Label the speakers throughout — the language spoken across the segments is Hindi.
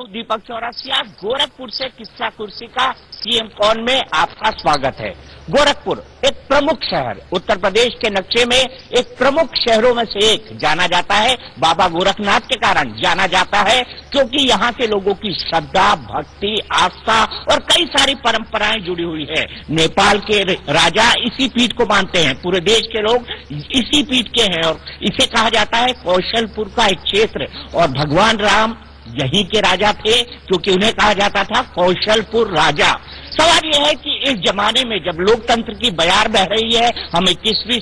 Speaker 1: दीपक चौरसिया। गोरखपुर से किस्सा कुर्सी का सीएम कौन में आपका स्वागत है। गोरखपुर एक प्रमुख शहर, उत्तर प्रदेश के नक्शे में एक प्रमुख शहरों में से एक जाना जाता है। बाबा गोरखनाथ के कारण जाना जाता है, क्योंकि यहाँ के लोगों की श्रद्धा, भक्ति, आस्था और कई सारी परंपराएं जुड़ी हुई है। नेपाल के राजा इसी पीठ को मानते हैं, पूरे देश के लोग इसी पीठ के हैं और इसे कहा जाता है कौशलपुर का एक क्षेत्र। और भगवान राम यहीं के राजा थे, क्योंकि उन्हें कहा जाता था कौशलपुर राजा। सवाल यह है कि इस जमाने में जब लोकतंत्र की बयार बह रही है, हम 21वीं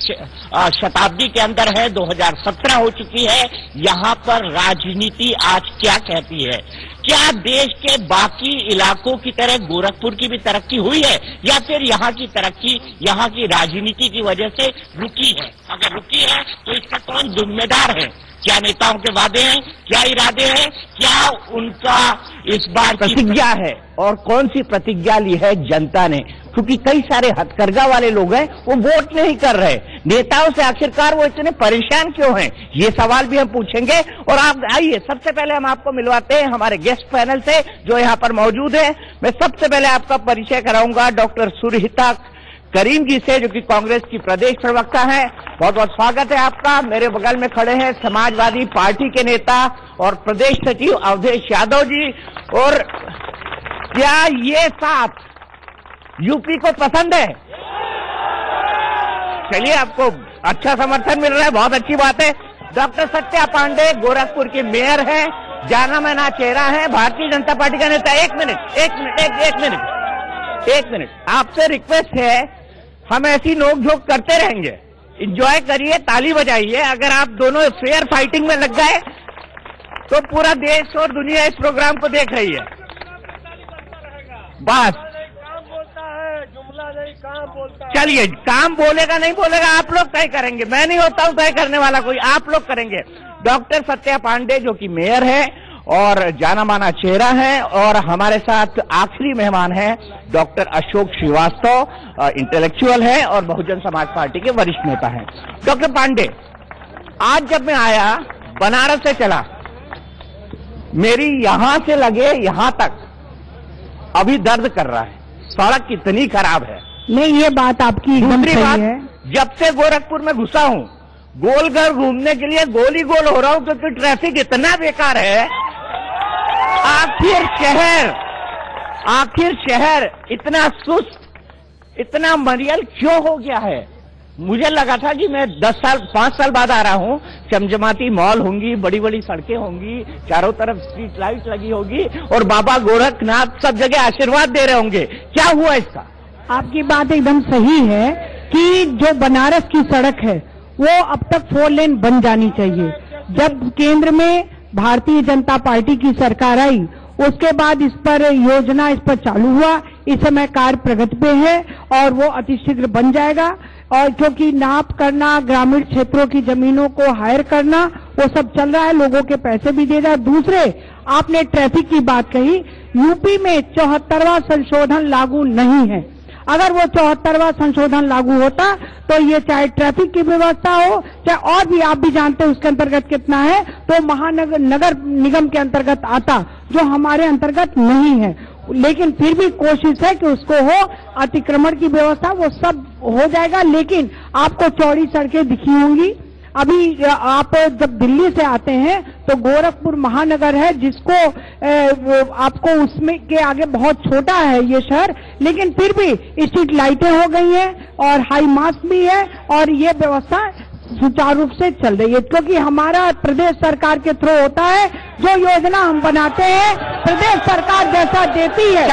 Speaker 1: शताब्दी के अंदर है, 2017 हो चुकी है, यहाँ पर राजनीति आज क्या कहती है? क्या देश के बाकी इलाकों की तरह गोरखपुर की भी तरक्की हुई है, या फिर यहाँ की तरक्की यहाँ की राजनीति की वजह से रुकी है? अगर रुकी है तो इसका कौन जिम्मेदार है? क्या नेताओं के वादे हैं, क्या इरादे हैं, क्या उनका इस बार
Speaker 2: प्रतिज्ञा है और कौन सी प्रतिज्ञा ली है जनता ने? क्योंकि कई सारे हथकरघा वाले लोग हैं, वो वोट नहीं कर रहे। नेताओं से आखिरकार वो इतने परेशान क्यों हैं, ये सवाल भी हम पूछेंगे। और आप आइए, सबसे पहले हम आपको मिलवाते हैं हमारे गेस्ट पैनल से जो यहाँ पर मौजूद है। मैं सबसे पहले आपका परिचय कराऊंगा डॉक्टर सुरहिता करीम जी से, जो कि कांग्रेस की प्रदेश प्रवक्ता है। बहुत बहुत स्वागत है आपका। मेरे बगल में खड़े हैं समाजवादी पार्टी के नेता और प्रदेश सचिव अवधेश यादव जी। और क्या ये साथ यूपी को पसंद है? चलिए, आपको अच्छा समर्थन मिल रहा है, बहुत अच्छी बात है। डॉक्टर सत्या पांडे गोरखपुर की मेयर है, जाना माना चेहरा है, भारतीय जनता पार्टी का नेता। एक मिनट, आपसे रिक्वेस्ट है, हम ऐसी नोकझोंक करते रहेंगे, एंजॉय करिए, ताली बजाइए। अगर आप दोनों फेयर फाइटिंग में लग गए तो पूरा देश और दुनिया इस प्रोग्राम को देख रही है। बस चलिए, काम बोलेगा नहीं बोलेगा आप लोग तय करेंगे, मैं नहीं होता हूं तय करने वाला कोई, आप लोग करेंगे। डॉक्टर सत्या पांडे जो कि मेयर है और जाना माना चेहरा है, और हमारे साथ आखिरी मेहमान हैं डॉक्टर अशोक श्रीवास्तव, इंटेलेक्चुअल है और बहुजन समाज पार्टी के वरिष्ठ नेता हैं। डॉक्टर पांडे, आज जब मैं आया, बनारस से चला, मेरी यहां से लगे यहां तक अभी दर्द कर रहा है, सड़क कितनी खराब है।
Speaker 3: नहीं, ये बात आपकी एकदम सही है।
Speaker 2: जब से गोरखपुर में घुसा हूं, गोल घर घूमने के लिए गोल ही गोल हो रहा हूं, क्योंकि ट्रैफिक इतना बेकार है। आखिर शहर इतना सुस्त, इतना मरियल क्यों हो गया है? मुझे लगा था कि मैं 5 साल बाद आ रहा हूं, चमचमाती मॉल होंगी, बड़ी बड़ी सड़कें होंगी, चारों तरफ स्ट्रीट लाइट लगी होगी और बाबा गोरखनाथ सब जगह आशीर्वाद दे रहे होंगे। क्या हुआ इसका?
Speaker 3: आपकी बात एकदम सही है कि जो बनारस की सड़क है वो अब तक 4 लेन बन जानी चाहिए। जब केंद्र में भारतीय जनता पार्टी की सरकार आई, उसके बाद इस पर योजना इस पर चालू हुआ। इस समय कार्य प्रगति पे है और वो अतिशीघ्र बन जाएगा। और क्योंकि नाप करना, ग्रामीण क्षेत्रों की जमीनों को हायर करना, वो सब चल रहा है, लोगों के पैसे भी दे रहा है। दूसरे, आपने ट्रैफिक की बात कही, यूपी में 74वां संशोधन लागू नहीं है। अगर वो 74वां संशोधन लागू होता तो ये चाहे ट्रैफिक की व्यवस्था हो, चाहे और भी, आप भी जानते हैं उसके अंतर्गत कितना है, तो नगर निगम के अंतर्गत आता, जो हमारे अंतर्गत नहीं है। लेकिन फिर भी कोशिश है कि उसको हो, अतिक्रमण की व्यवस्था, वो सब हो जाएगा। लेकिन आपको चौड़ी सड़कें दिखी होंगी। अभी आप जब दिल्ली से आते हैं तो गोरखपुर महानगर है, जिसको आपको उसमें के आगे बहुत छोटा है ये शहर, लेकिन फिर भी स्ट्रीट लाइटें हो गई हैं और हाई मास्क भी है और ये व्यवस्था सुचारू रूप से चल रही है, क्योंकि हमारा प्रदेश सरकार के थ्रू होता है। जो योजना हम बनाते हैं, प्रदेश सरकार जैसा देती है।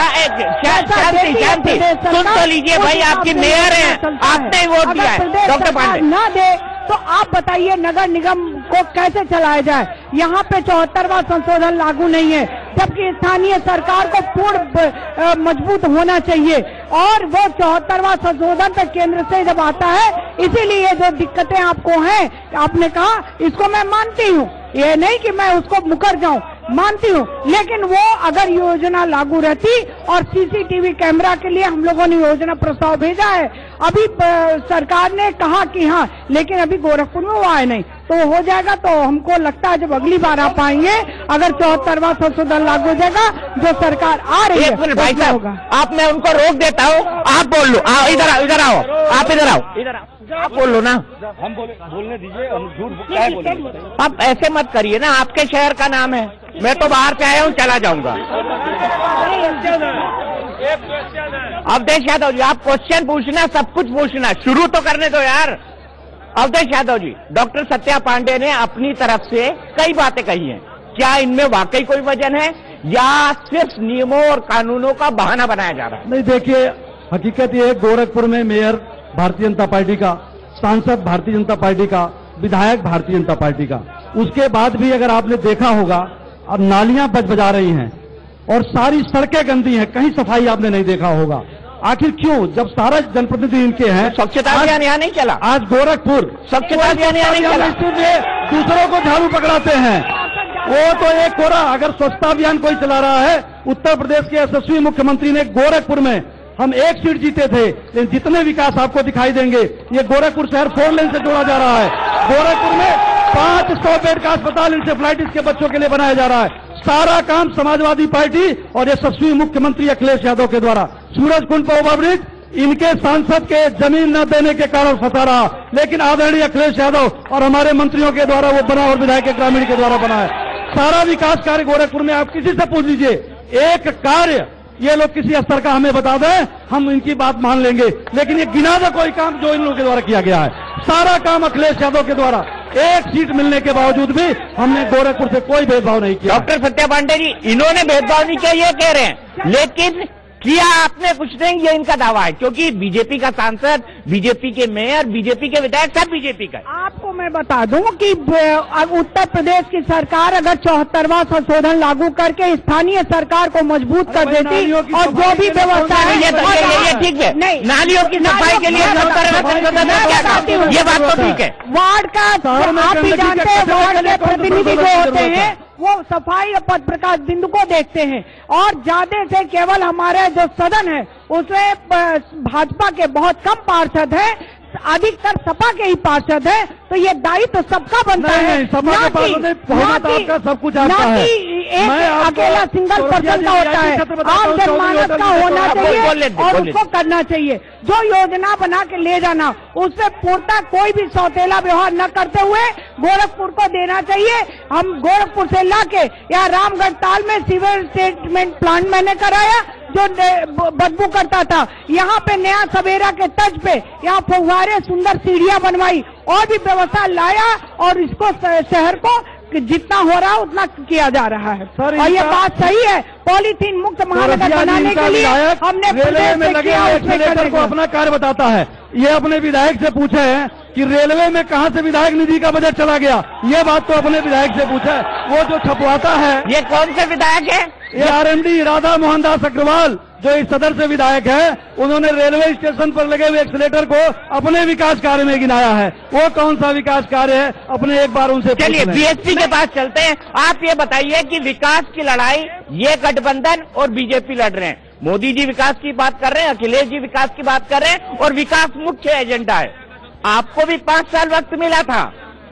Speaker 2: सुन तो लीजिए भाई, आपकी मेयर है, आपने वोट दिया है। डॉक्टर पांडे
Speaker 3: ना दे तो आप बताइए नगर निगम को कैसे चलाया जाए? यहाँ पे 74वां संशोधन लागू नहीं है, जबकि स्थानीय सरकार को पूर्ण मजबूत होना चाहिए। और वो 74वां संशोधन तो केंद्र से जब आता है, इसीलिए जो दिक्कतें आपको हैं, आपने कहा, इसको मैं मानती हूँ, ये नहीं कि मैं उसको मुकर जाऊं, मानती हूँ। लेकिन वो अगर योजना लागू रहती, और सीसीटीवी कैमरा के लिए हम लोगों ने योजना प्रस्ताव भेजा है, अभी सरकार ने कहा कि हाँ, लेकिन अभी गोरखपुर में वो आए नहीं, तो हो जाएगा। तो हमको लगता है जब अगली बार आप आएंगे, अगर 74वां संशोधन लागू हो जाएगा, जो सरकार आ रही है,
Speaker 2: एक मिनट भाई साहब, आप, मैं उनको रोक देता हूँ, आप बोल लो। आओ इधर आओ, इधर आओ, आप इधर आओ, आप बोल लो ना।
Speaker 4: हम बोलने दीजिए, हम झूठ क्या बोलेंगे।
Speaker 2: आप ऐसे मत करिए ना, आपके शहर का नाम है, मैं तो बाहर से आया हूँ, चला जाऊंगा। अवधेश यादव जी, आप क्वेश्चन पूछना, सब कुछ पूछना, शुरू तो करने दो यार। अवधेश यादव जी, डॉक्टर सत्या पांडे ने अपनी तरफ से कई बातें कही हैं, क्या इनमें वाकई कोई वजन है या सिर्फ नियमों और कानूनों का बहाना बनाया जा रहा है?
Speaker 4: नहीं, देखिए, हकीकत ये है, गोरखपुर में मेयर भारतीय जनता पार्टी का, सांसद भारतीय जनता पार्टी का, विधायक भारतीय जनता पार्टी का, उसके बाद भी अगर आपने देखा होगा, अब नालियां बजा रही हैं और सारी सड़कें गंदी हैं, कहीं सफाई आपने नहीं देखा होगा। आखिर क्यों, जब सारा जनप्रतिनिधि इनके हैं।
Speaker 2: स्वच्छता अभियान यहाँ नहीं चला,
Speaker 4: आज गोरखपुर
Speaker 2: स्वच्छता अभियान यहाँ नहीं चला,
Speaker 4: दूसरों को झाड़ू पकड़ाते हैं। वो तो एक कोरा, अगर स्वच्छता अभियान कोई चला रहा है, उत्तर प्रदेश के यशस्वी मुख्यमंत्री ने गोरखपुर में हम 1 सीट जीते थे, लेकिन जितने विकास आपको दिखाई देंगे, ये गोरखपुर शहर 4 लेन से जोड़ा जा रहा है। गोरखपुर में 500 बेड का अस्पताल इंसेफ्लाइटिस के बच्चों के लिए बनाया जा रहा है। सारा काम समाजवादी पार्टी और यशस्वी मुख्यमंत्री अखिलेश यादव के द्वारा। सूरजकुंड पर ओवरब्रिज इनके सांसद के जमीन न देने के कारण फंसा रहा, लेकिन आदरणीय अखिलेश यादव और हमारे मंत्रियों के द्वारा वो बना और विधायक ग्रामीण के द्वारा बना है। सारा विकास कार्य गोरखपुर में आप किसी से पूछ लीजिए, एक कार्य ये लोग किसी स्तर का हमें बता दें, हम इनकी बात मान लेंगे, लेकिन ये गिना दे कोई काम जो इन लोगों के द्वारा किया गया है। सारा काम अखिलेश यादव के द्वारा, 1 सीट मिलने के बावजूद भी हमने गोरखपुर से कोई भेदभाव नहीं किया।
Speaker 2: डॉक्टर सत्या पांडे जी, इन्होंने भेदभाव नहीं किया ये कह रहे हैं, लेकिन किया आपने कुछ नहीं, ये इनका दावा है, क्योंकि बीजेपी का सांसद, बीजेपी के मेयर, बीजेपी के विधायक सब बीजेपी का है।
Speaker 3: आपको मैं बता दूं कि उत्तर प्रदेश की सरकार अगर 74वां संशोधन लागू करके स्थानीय सरकार को मजबूत कर देती और जो भी व्यवस्था है,
Speaker 2: ये ठीक है, नहीं, नालियों की सफाई के लिए ये बात तो ठीक है।
Speaker 3: वार्ड का आप भी जानते हैं, वार्ड के प्रतिनिधि जो होते हैं वो सफाई और पद प्रकाश बिंदु को देखते हैं, और ज्यादा से केवल हमारे जो सदन है उसमें भाजपा के बहुत कम पार्षद हैं, अधिकतर सपा के ही पार्षद है, तो ये दायित्व सबका बनता है।
Speaker 4: सब कुछ आपका है,
Speaker 3: एक अकेला सिंगल पर्सन का होता है, आम जनमानस का होना चाहिए और उसको करना चाहिए। जो योजना बना के ले जाना, उससे पूर्णतः कोई भी सौतेला व्यवहार न करते हुए गोरखपुर को देना चाहिए। हम गोरखपुर से लाके या रामगढ़ ताल में सीवर ट्रीटमेंट प्लांट मैंने कराया जो बदबू करता था, यहाँ पे नया सवेरा के तर्ज पे यहाँ फुव्वारे, सुंदर सीढ़ियां बनवाई और भी व्यवस्था लाया, और इसको शहर को जितना हो रहा है उतना किया जा रहा है। और ये बात सही है, पॉलीथीन मुक्त महानगर बनाने के लिए हमने
Speaker 4: रेलवे में लगे एक्सीलेटर को अपना कार्य बताता है। ये अपने विधायक से पूछे हैं कि रेलवे में कहां से विधायक निधि का बजट चला गया, ये बात तो अपने विधायक से पूछा है। वो जो छपवाता है,
Speaker 2: ये कौन से विधायक है?
Speaker 4: ये RMD राधा मोहन दास अग्रवाल जो इस सदर से विधायक है, उन्होंने रेलवे स्टेशन पर लगे हुए एक्सीलेटर को अपने विकास कार्य में गिनाया है। वो कौन सा विकास कार्य है, अपने एक बार उनसे
Speaker 2: चलिए BSP के पास चलते हैं। आप ये बताइए कि विकास की लड़ाई ये गठबंधन और बीजेपी लड़ रहे हैं, मोदी जी विकास की बात कर रहे हैं, अखिलेश जी विकास की बात कर रहे हैं, और विकास मुख्य एजेंडा है। आपको भी 5 साल वक्त मिला था,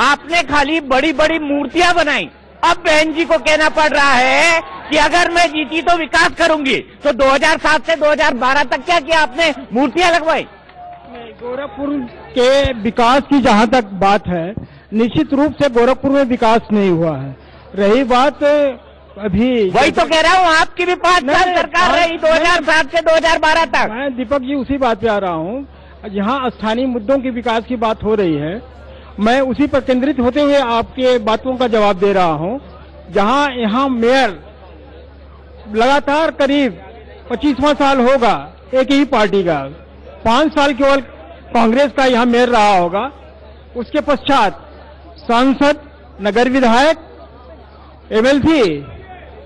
Speaker 2: आपने खाली बड़ी बड़ी मूर्तियां बनाई। अब बहन जी को कहना पड़ रहा है कि अगर मैं जीती तो विकास करूंगी, तो 2007 से 2012 तक क्या किया आपने? मूर्तियां लगवाई।
Speaker 5: गोरखपुर के विकास की जहां तक बात है, निश्चित रूप से गोरखपुर में विकास नहीं हुआ है। रही बात अभी,
Speaker 2: वही तो कह रहा हूँ, आपकी भी 5 साल सरकार रही, 2007 से 2012 तक।
Speaker 5: मैं दीपक जी उसी बात पे आ रहा हूँ, जहाँ स्थानीय मुद्दों की विकास की बात हो रही है, मैं उसी पर केंद्रित होते हुए आपके बातों का जवाब दे रहा हूं। जहां यहाँ मेयर लगातार करीब 25वां साल होगा एक ही पार्टी का, 5 साल केवल कांग्रेस का यहाँ मेयर रहा होगा, उसके पश्चात सांसद, नगर विधायक, MLC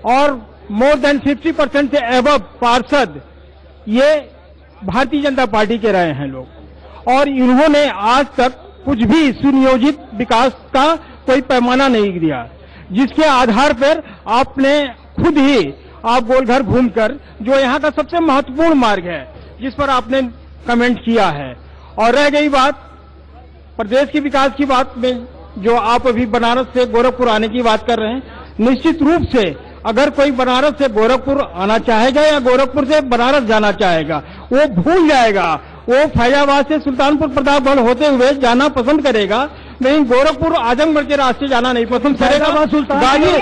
Speaker 5: और मोर देन 50% से एबव पार्षद ये भारतीय जनता पार्टी के रहे हैं लोग, और इन्होंने आज तक कुछ भी सुनियोजित विकास का कोई पैमाना नहीं दिया, जिसके आधार पर आपने खुद ही आप गोलघर घूमकर जो यहाँ का सबसे महत्वपूर्ण मार्ग है जिस पर आपने कमेंट किया है। और रह गई बात प्रदेश के विकास की बात में, जो आप अभी बनारस से गोरखपुर आने की बात कर रहे हैं, निश्चित रूप से अगर कोई बनारस से गोरखपुर आना चाहेगा या गोरखपुर से बनारस जाना चाहेगा, वो भूल जाएगा, वो फैजाबाद से सुल्तानपुर प्रतापगढ़ होते हुए जाना पसंद करेगा, लेकिन गोरखपुर आजमगढ़ के रास्ते जाना नहीं पसंद करेगा,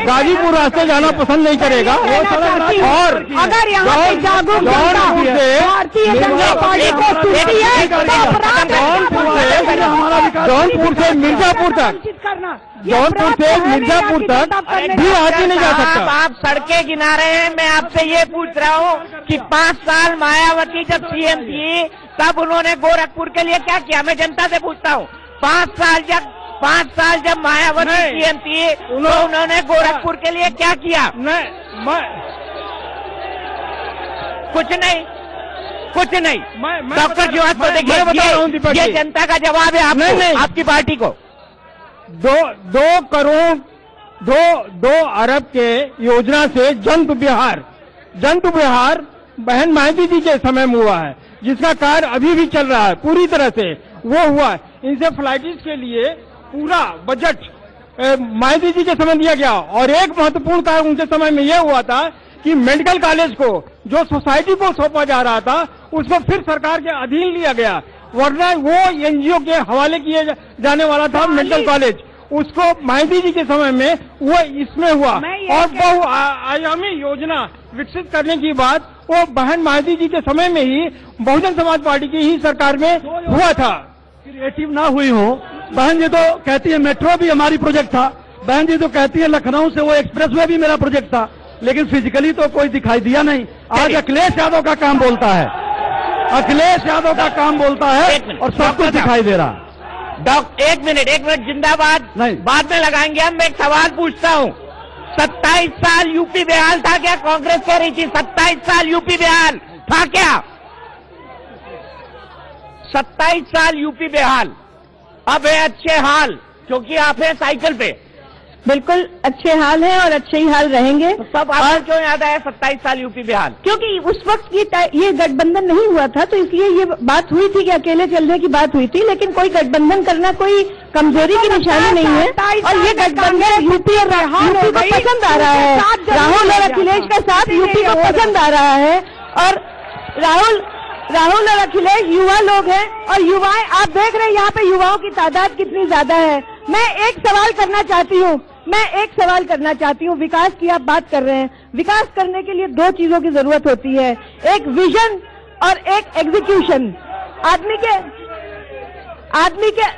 Speaker 5: गाजीपुर रास्ते जाना पसंद नहीं करेगा। और
Speaker 3: अगर यहाँ पे जागरूक भारतीय जनता पार्टी को टूटी है
Speaker 5: जौनपुर से मिर्जापुर तक, जौनपुर से मिर्जापुर तक भी आगे नहीं जा सकता।
Speaker 2: आप सड़कें गिना रहे हैं, मैं आपसे ये पूछ रहा हूँ कि 5 साल मायावती जब सीएम थी तब उन्होंने गोरखपुर के लिए क्या किया? मैं जनता से पूछता हूँ, 5 साल जब मायावती सीएम थी तो उन्होंने गोरखपुर के लिए क्या किया? कुछ नहीं। डॉक्टर शिवास को देखिए, ये जनता का जवाब है आपको, आपकी पार्टी को।
Speaker 5: 2 करोड़ 2 अरब के योजना से जंतु विहार बहन माइती जी के समय में हुआ है, जिसका कार्य अभी भी चल रहा है पूरी तरह से, वो हुआ है। इंसेफ्लाइटिस के लिए पूरा बजट माइती जी के समय दिया गया, और एक महत्वपूर्ण कार्य उनके समय में यह हुआ था कि मेडिकल कॉलेज को जो सोसाइटी को सौंपा जा रहा था उसको फिर सरकार के अधीन लिया गया, वरना वो एनजीओ के हवाले किए जाने वाला था मेडिकल कॉलेज, उसको माइती जी के समय में वो इसमें हुआ। और बहुआयामी योजना विकसित करने की बात वो बहन माइती जी के समय में ही बहुजन समाज पार्टी की ही सरकार में हुआ था।
Speaker 4: क्रिएटिव ना हुई हो, बहन जी तो कहती है मेट्रो भी हमारी प्रोजेक्ट था, बहन जी तो कहती है लखनऊ से वो एक्सप्रेसवे भी मेरा प्रोजेक्ट था, लेकिन फिजिकली तो कोई दिखाई दिया नहीं। आज अखिलेश यादव का काम बोलता है, अखिलेश यादव का काम बोलता है और सब कुछ दिखाई दे रहा।
Speaker 2: एक मिनट जिंदाबाद बाद में लगाएंगे हम। मैं एक सवाल पूछता हूँ, 27 साल यूपी बेहाल था क्या? कांग्रेस कह रही थी 27 साल यूपी बेहाल था क्या? 27 साल यूपी बेहाल, अब है अच्छे हाल, क्योंकि आप हैं साइकिल पे।
Speaker 3: बिल्कुल अच्छे हाल है और अच्छे ही हाल रहेंगे।
Speaker 2: तो सब आपको क्यों याद आया 27 साल यूपी बिहार?
Speaker 3: क्योंकि उस वक्त ये गठबंधन नहीं हुआ था, तो इसलिए ये बात हुई थी कि अकेले चलने की बात हुई थी, लेकिन कोई गठबंधन करना कोई कमजोरी की निशानी नहीं है। और ये गठबंधन यूपी को पसंद आ रहा है, राहुल और अखिलेश का साथ यूपी को पसंद आ रहा है। और राहुल और अखिलेश युवा लोग हैं, और युवाएं आप देख रहे हैं यहाँ पे युवाओं की तादाद कितनी ज्यादा है। मैं एक सवाल करना चाहती हूँ, विकास की आप बात कर रहे हैं, विकास करने के लिए 2 चीजों की जरूरत होती है, एक विजन और एक एग्जीक्यूशन। आदमी के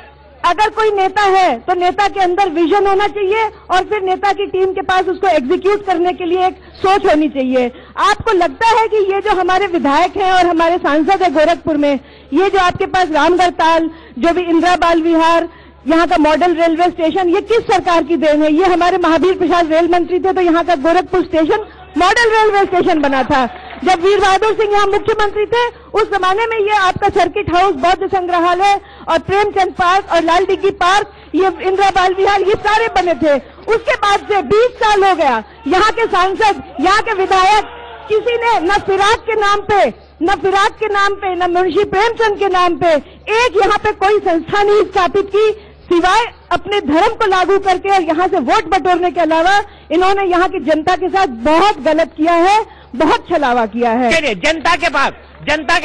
Speaker 3: अगर कोई नेता है तो नेता के अंदर विजन होना चाहिए, और फिर नेता की टीम के पास उसको एग्जीक्यूट करने के लिए एक सोच होनी चाहिए। आपको लगता है कि ये जो हमारे विधायक हैं और हमारे सांसद है गोरखपुर में, ये जो आपके पास रामगढ़ ताल, जो भी इंदिरा बाल विहार, यहाँ का मॉडल रेलवे स्टेशन, ये किस सरकार की देन है? ये हमारे महावीर प्रसाद रेल मंत्री थे तो यहाँ का Gorakhpur station model railway station बना था। जब वीर बहादुर सिंह यहाँ मुख्यमंत्री थे उस जमाने में ये आपका सर्किट हाउस, बौद्ध संग्रहालय और प्रेमचंद पार्क और लाल डिग्गी पार्क, ये इंदिरा बाल विहार, ये सारे बने थे। उसके बाद से 20 साल हो गया, यहाँ के सांसद, यहाँ के विधायक, किसी ने न फिराक के नाम पे, न मुंशी प्रेमचंद के नाम पे एक यहाँ पे कोई संस्था नहीं स्थापित की, सिवाय अपने धर्म को लागू करके और यहाँ से वोट बटोरने के अलावा इन्होंने यहाँ की जनता के साथ बहुत गलत किया है, बहुत छलावा किया है।
Speaker 2: चलिए जनता के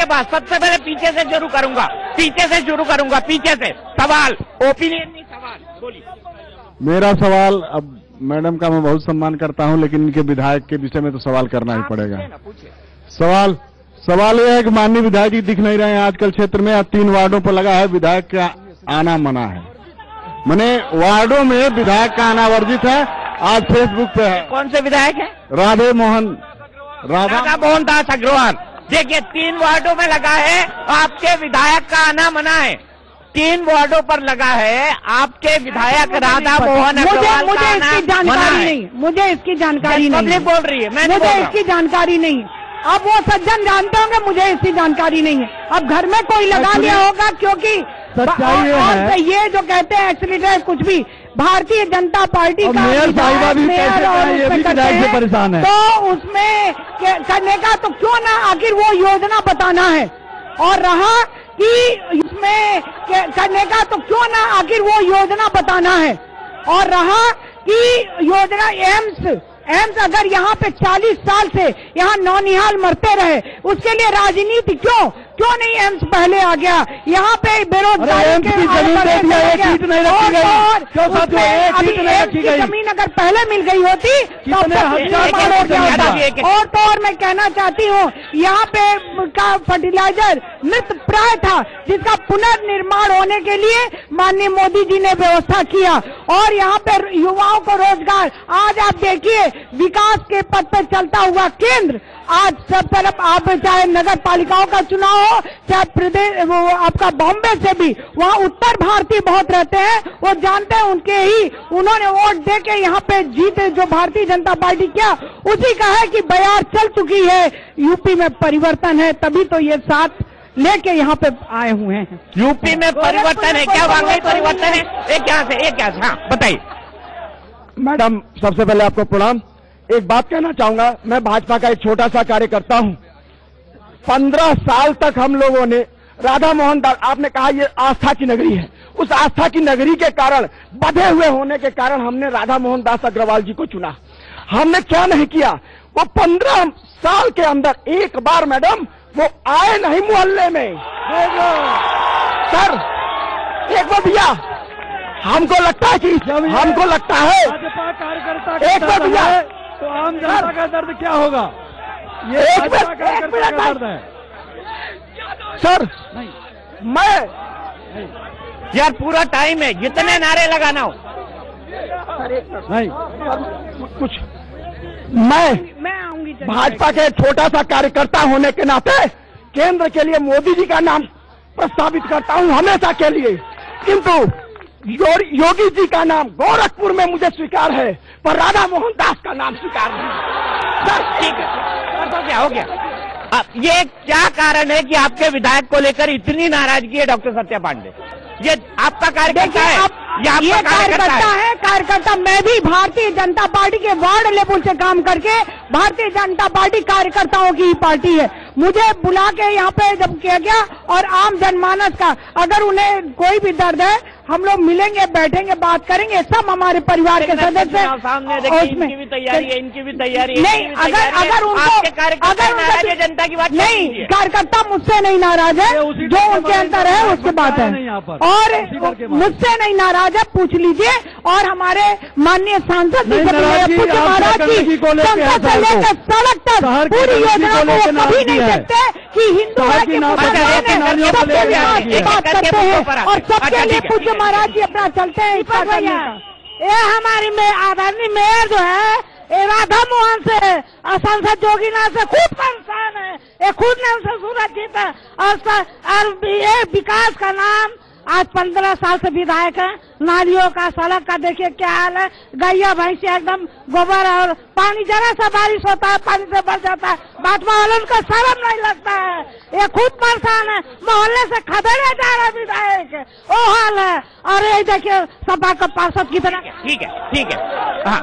Speaker 2: पास सबसे पहले पीछे से शुरू करूंगा, पीछे से सवाल, ओपिनियन नहीं सवाल, बोलिए।
Speaker 6: मेरा सवाल, अब मैडम का मैं बहुत सम्मान करता हूं, लेकिन इनके विधायक के विषय में तो सवाल करना ही पड़ेगा। सवाल यह है कि माननीय विधायक जी दिख नहीं रहे हैं आजकल क्षेत्र में, 3 वार्डों पर लगा है विधायक का आना मना है, माने वार्डों में विधायक का आना वर्जित है। आज फेसबुक पे है।
Speaker 2: कौन से विधायक है?
Speaker 6: राधा मोहन
Speaker 2: दास अग्रवाल। देखिए 3 वार्डों में लगा है, आपके विधायक का आना मना है। 3 वार्डों पर लगा है, आपके विधायक राधा मोहन अग्रवाल का आना मना है।
Speaker 3: मुझे इसकी जानकारी नहीं,
Speaker 2: पब्लिक बोल रही है,
Speaker 3: मुझे इसकी जानकारी नहीं। अब वो सज्जन जानते होंगे, मुझे इसकी जानकारी नहीं है। अब घर में कोई लगा लिया होगा, क्योंकि ये जो कहते हैं एक्सीडेंट कुछ भी, भारतीय जनता पार्टी का
Speaker 4: मेयर साहिबा भी ये भी विधायक से परेशान है,
Speaker 3: तो उसमें करने का तो क्यों ना, आखिर वो योजना बताना है। और रहा कि इसमें करने का, तो क्यों ना आखिर वो योजना बताना है। और रहा कि योजना एम्स अगर यहाँ पे 40 साल से यहाँ नौनिहाल मरते रहे, उसके लिए राजनीति क्यों नहीं एम्स पहले आ गया? यहाँ पे बेरोजगारी के जमीन अगर पहले मिल गई होती तो और मैं कहना चाहती हूँ, यहाँ पे का फर्टिलाइजर मृत प्राय था, जिसका पुनर्निर्माण होने के लिए माननीय मोदी जी ने व्यवस्था किया। और यहाँ पे युवाओं को रोजगार, आज आप देखिए विकास के पथ पर चलता हुआ केंद्र, आज सब तरफ आप चाहे नगर पालिकाओं का चुनाव हो, चाहे प्रदेश वो आपका बॉम्बे से भी, वहाँ उत्तर भारतीय बहुत रहते हैं, वो जानते हैं उन्होंने वोट दे के यहाँ पे जीते, जो भारतीय जनता पार्टी क्या उसी का है कि बयार चल चुकी है, यूपी में परिवर्तन है, तभी तो ये साथ लेके यहाँ पे आए हुए हैं।
Speaker 2: यूपी में परिवर्तन है क्या? वाकई परिवर्तन है? एक क्या से हाँ बताइए।
Speaker 6: मैडम, सबसे पहले आपको प्रणाम। एक बात कहना चाहूंगा, मैं भाजपा का एक छोटा सा कार्यकर्ता हूं। 15 साल तक हम लोगों ने राधा मोहन दास, आपने कहा ये आस्था की नगरी है, उस आस्था की नगरी के कारण, बधे हुए होने के कारण हमने राधा मोहन दास अग्रवाल जी को चुना। हमने क्या नहीं किया, वो 15 साल के अंदर एक बार मैडम वो आए नहीं मोहल्ले में। सर एक बार भैया, हमको लगता है कि हमको लगता है एक बार भैया,
Speaker 4: तो आम जनता का दर्द क्या होगा? ये
Speaker 6: एक मिनट
Speaker 4: दर्द है
Speaker 6: सर। मैं
Speaker 2: यार पूरा टाइम है, जितने नारे लगाना हो।
Speaker 6: नहीं कुछ, मैं
Speaker 3: आऊंगी
Speaker 6: भाजपा के छोटा सा कार्यकर्ता होने के नाते केंद्र के लिए मोदी जी का नाम प्रस्तावित करता हूं हमेशा के लिए, किंतु योगी जी का नाम गोरखपुर में मुझे स्वीकार है, पर राधा मोहन दास का नाम स्वीकार नहीं।
Speaker 2: सर ठीक है, तो क्या हो गया? अब ये क्या कारण है कि आपके विधायक को लेकर इतनी नाराजगी है डॉक्टर सत्या पांडे? ये आपका कार्यकर्ता है, ये
Speaker 3: कार्यकर्ता मैं भी भारतीय जनता पार्टी के वार्ड लेवल से काम करके, भारतीय जनता पार्टी कार्यकर्ताओं की ही पार्टी है। मुझे बुला के यहाँ पे जब किया गया, और आम जनमानस का अगर उन्हें कोई भी दर्द है, हम लोग मिलेंगे, बैठेंगे, बात करेंगे, सब हमारे परिवार के सदस्य
Speaker 2: सामने देखिए, इनकी भी तैयारी है, इनकी भी तैयारी है।
Speaker 3: नहीं, अगर उनको
Speaker 2: जनता की बात
Speaker 3: नहीं, कार्यकर्ता मुझसे नहीं नाराज है, जो उनके अंदर है उसकी बात है, और मुझसे नहीं नाराज है, पूछ लीजिए। और हमारे माननीय सांसद जी पूछे महाराज जी, संसद से लेकर सड़क तक पूरी योजना को कभी नहीं देखते कि हिंदू है कि मुसलमान है, सबके बात करते हैं, और सबके लिए पूछे महाराज जी अपना चलते हैं। ये हमारी आदरणीय मेयर जो है, ये राधा मोहन से और सांसद जोगीनाथ से खूब परेशान है, ये खुद ने उनसे सूरज जीता, और ये विकास का नाम आज 15 साल से विधायक है। नालियों का, सड़क का देखिए क्या हाल है, गैया भैंसी एकदम गोबर, और पानी जरा सा बारिश होता है पानी से भर जाता है, भाजपा वालों को शर्म नहीं लगता है, ये खुद परेशान है, मोहल्ले से खदेड़ा जा रहा विधायक, वो हाल है। और ये देखिए सपा का पार्षद की तरह।
Speaker 2: ठीक है हाँ,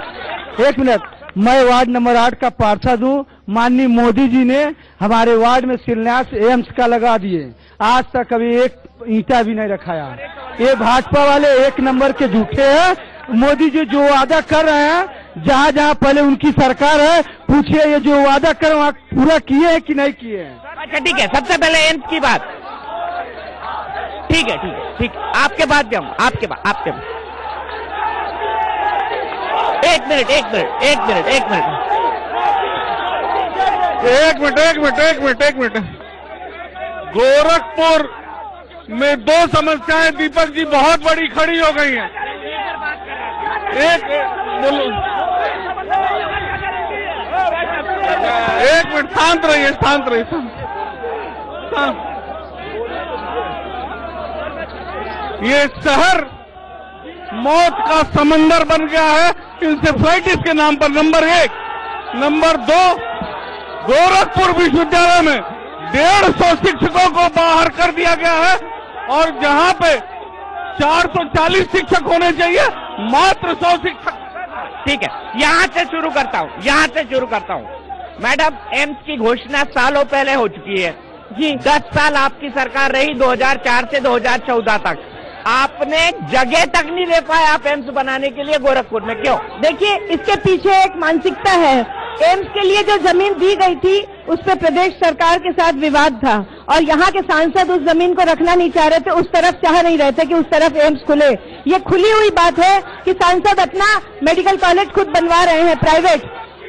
Speaker 4: एक मिनट, मैं वार्ड नंबर 8 का पार्षद हूँ। माननीय मोदी जी ने हमारे वार्ड में शिलान्यास एम्स का लगा दिए, आज तक कभी एक ईंटा भी नहीं रखाया। ये भाजपा वाले एक नंबर के झूठे हैं। मोदी जी जो वादा कर रहे हैं, जहाँ जहाँ पहले उनकी सरकार है, पूछिए ये जो वादा कर वहाँ पूरा किए हैं कि नहीं किए हैं।
Speaker 2: अच्छा ठीक है, सबसे पहले एम्स की बात। ठीक है, आपके बाद जाऊँ, आपके बाद एक मिनट।
Speaker 6: गोरखपुर में 2 समस्याएं दीपक जी बहुत बड़ी खड़ी हो गई हैं। एक मिनट, शांत रहिए। ये शहर मौत का समंदर बन गया है इंसेफ्लाइटिस के नाम पर, नंबर 1। नंबर 2, गोरखपुर विश्वविद्यालय में 150 शिक्षकों को बाहर कर दिया गया है, और जहां पे 440 शिक्षक होने चाहिए, मात्र 100 शिक्षक।
Speaker 2: ठीक है, यहां से शुरू करता हूं। मैडम, एम्स की घोषणा सालों पहले हो चुकी है, जी 10 साल आपकी सरकार रही, 2004 से 2014 तक आपने जगह तक नहीं ले पाए आप एम्स बनाने के लिए गोरखपुर में, क्यों?
Speaker 3: देखिए, इसके पीछे एक मानसिकता है। एम्स के लिए जो जमीन दी गई थी उस पर प्रदेश सरकार के साथ विवाद था और यहाँ के सांसद उस जमीन को रखना नहीं चाह रहे थे, उस तरफ चाह नहीं रहे थे कि उस तरफ एम्स खुले। ये खुली हुई बात है कि सांसद अपना मेडिकल कॉलेज खुद बनवा रहे हैं प्राइवेट,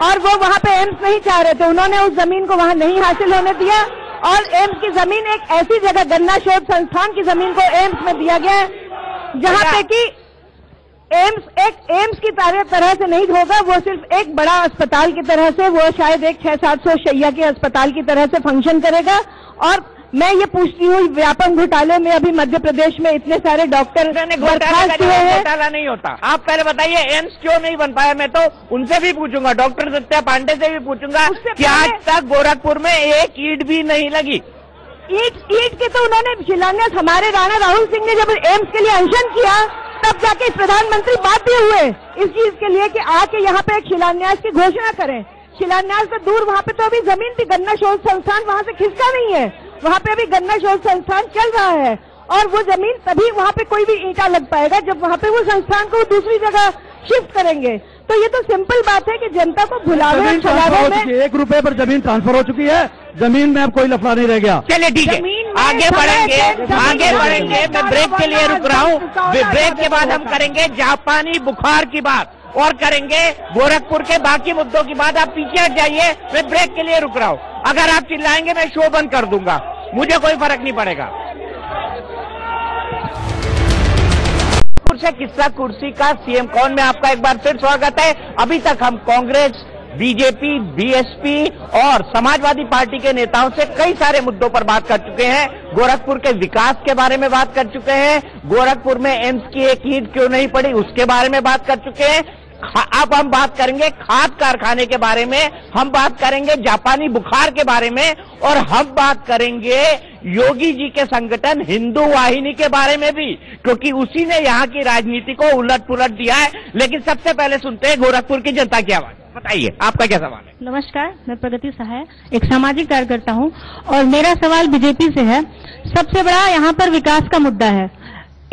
Speaker 3: और वो वहाँ पे एम्स नहीं चाह रहे थे। उन्होंने उस जमीन को वहाँ नहीं हासिल होने दिया और एम्स की जमीन एक ऐसी जगह, गन्ना शोध संस्थान की जमीन को एम्स में दिया गया है जहाँ पे कि एम्स की तरह से नहीं होगा, वो सिर्फ एक बड़ा अस्पताल की तरह से, वो शायद एक 600-700 शैय्या के अस्पताल की तरह से फंक्शन करेगा। और मैं ये पूछती हूँ, व्यापम घोटाले में अभी मध्य प्रदेश में इतने सारे डॉक्टर बर्खास्त हुए हैं।
Speaker 2: घोटाला नहीं होता। आप पहले बताइए एम्स क्यों नहीं बन पाया? मैं तो उनसे भी पूछूंगा, डॉक्टर सत्या पांडे से भी पूछूंगा कि आज तक गोरखपुर में एक ईंट भी नहीं लगी।
Speaker 3: ईंट के तो उन्होंने शिलान्यास, हमारे राणा राहुल सिंह ने जब एम्स के लिए अनशन किया तब जाके प्रधानमंत्री बाध्य हुए इस चीज के लिए कि आके यहाँ पे एक शिलान्यास की घोषणा करें। शिलान्यास से दूर वहाँ पे तो अभी जमीन भी, गन्ना शोध संस्थान वहाँ से खिसका नहीं है, वहाँ पे अभी गन्ना शोध संस्थान चल रहा है और वो जमीन तभी वहाँ पे कोई भी ईंटा लग पाएगा जब वहाँ पे वो संस्थान को दूसरी जगह शिफ्ट करेंगे। तो ये तो सिंपल बात है कि जनता को भुलावे छलावे में
Speaker 4: 1 रुपए पर जमीन ट्रांसफर हो चुकी है, जमीन में अब कोई लफड़ा नहीं रह गया।
Speaker 2: चलिए ठीक है, आगे बढ़ेंगे। मैं ब्रेक के लिए रुक रहा हूँ। ब्रेक के बाद हम करेंगे जापानी बुखार की बात और करेंगे गोरखपुर के बाकी मुद्दों की बात। आप पीछे हट जाइए, मैं ब्रेक के लिए रुक रहा हूँ। अगर आप चिल्लाएंगे मैं शो बंद कर दूंगा, मुझे कोई फर्क नहीं पड़ेगा। से किस्सा कुर्सी का सीएम कौन में आपका एक बार फिर स्वागत है। अभी तक हम कांग्रेस, बीजेपी, बीएसपी और समाजवादी पार्टी के नेताओं से कई सारे मुद्दों पर बात कर चुके हैं। गोरखपुर के विकास के बारे में बात कर चुके हैं, गोरखपुर में एम्स की एक ईंट क्यों नहीं पड़ी उसके बारे में बात कर चुके हैं। अब हम बात करेंगे खाद कारखाने के बारे में, हम बात करेंगे जापानी बुखार के बारे में और हम बात करेंगे योगी जी के संगठन हिंदू वाहिनी के बारे में भी, क्योंकि उसी ने यहाँ की राजनीति को उलट पुलट दिया है। लेकिन सबसे पहले सुनते हैं गोरखपुर की जनता की आवाज। बताइए आपका क्या सवाल है?
Speaker 7: नमस्कार, मैं प्रगति सहाय, एक सामाजिक कार्यकर्ता हूँ और मेरा सवाल बीजेपी से है। सबसे बड़ा यहाँ पर विकास का मुद्दा है।